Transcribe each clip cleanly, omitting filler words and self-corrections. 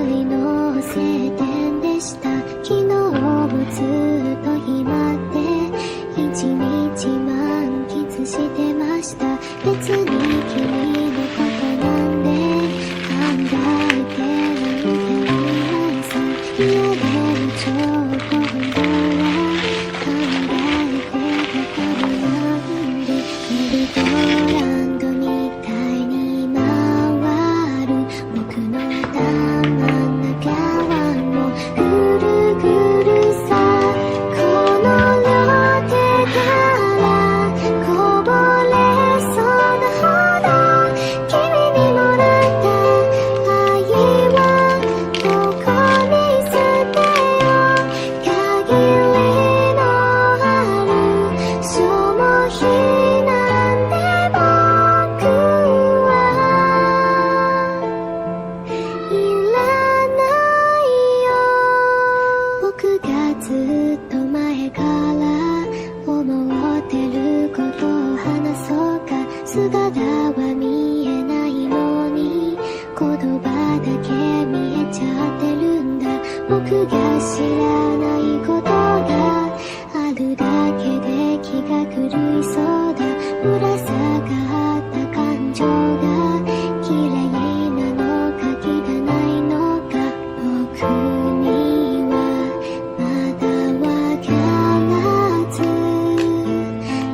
愛の晴天でした。昨日もずっと暇で一日満喫してました。別に君のことなんで考えてなんていないさ。家でも超今度は考えてばかりなんで、メリーゴーランドみたいに回る僕の頭の中はもうぐるぐるさ。この両手からこぼれそうなほど君にもらった愛はどこに捨てよう。限りのある消耗品なんで僕はいらないよ。僕がずっと前から思ってることを話そうか。姿は見えないのに言葉だけ見えちゃってるんだ。僕が知らないことがあるだけで気が狂いそうだ。ぶら下がった感情が綺麗なのか汚いのか、僕にはまだわからず、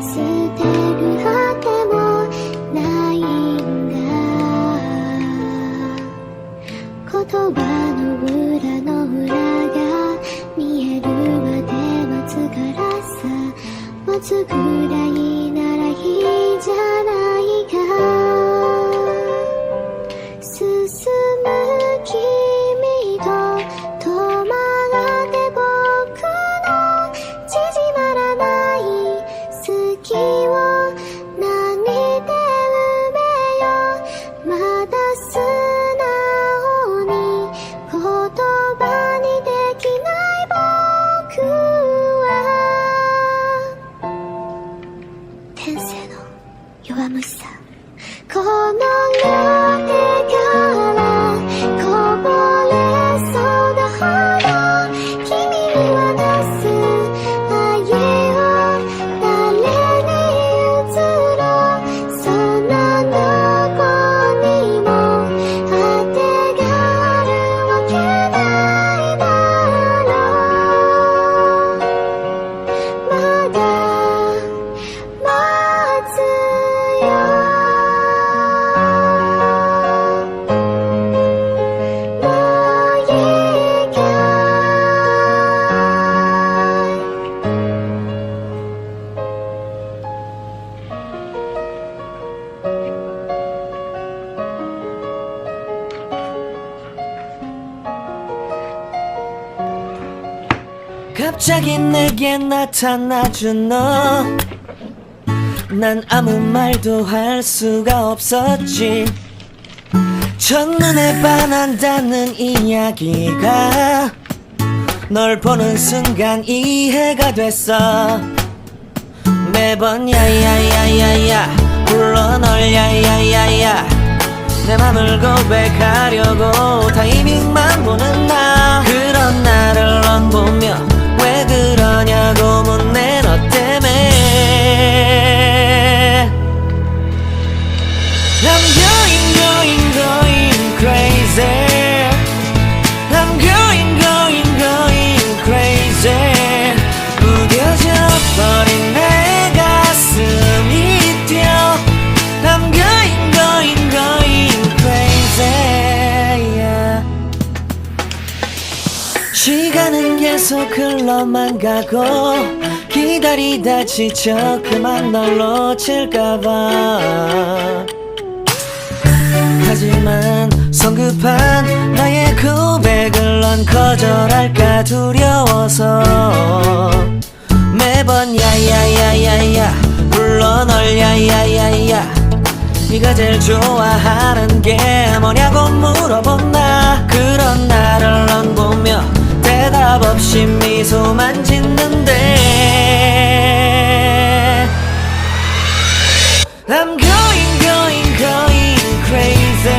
捨てるあてもないんだ。言葉の裏の裏が見えるまで待つからさ。待つぐらいならいいじゃないか。進む君と止まって僕の縮まらない好きを何で埋めよう。まだ素直に言葉にできない僕は天性の弱虫さ。この両手からこぼれそうなほど君に渡す愛を誰に譲ろう。そのどこにも当てがあるわけないだろう。まだ待つよ。もういいか갑자기 내게 나타나준 너, 난 아무 말도 할 수가 없었지. 첫눈에 반한다는 이야기가 널 보는 순간 이해가 됐어. 매번 야야야야야 불러 널 야야야야. 내 맘을 고백하려고 타이밍만 보는 나. 그런 나를 넌 보며 왜 그러냐고 묻네. 너 때문에 I'm going crazy. I'm going crazy. 무뎌져 버린 내 가슴이 뛰어. I'm going crazy, yeah. 시간은 계속 흘러만 가고 기다리다 지쳐 그만 널 놓칠까봐. 하지만 성급한 나의 고백을 넌 거절할까 두려워서 매번 야야야야야 불러 널 야야야야. 네가 제일 좋아하는 게 뭐냐고 물어본 나. 그런 나를 넌 보며 대답 없이 미소만 짓는데 I'm going crazy.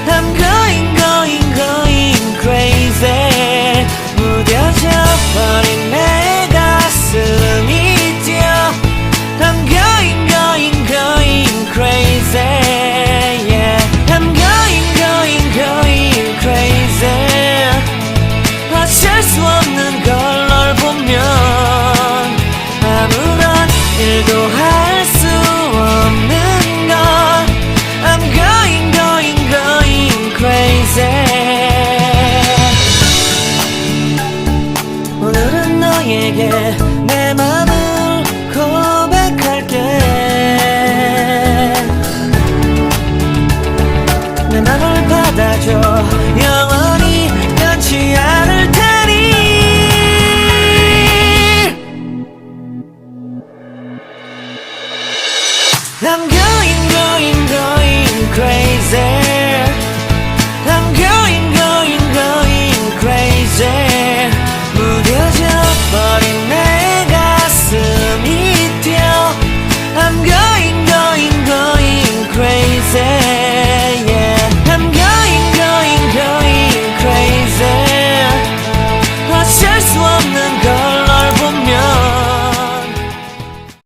I'm going 내게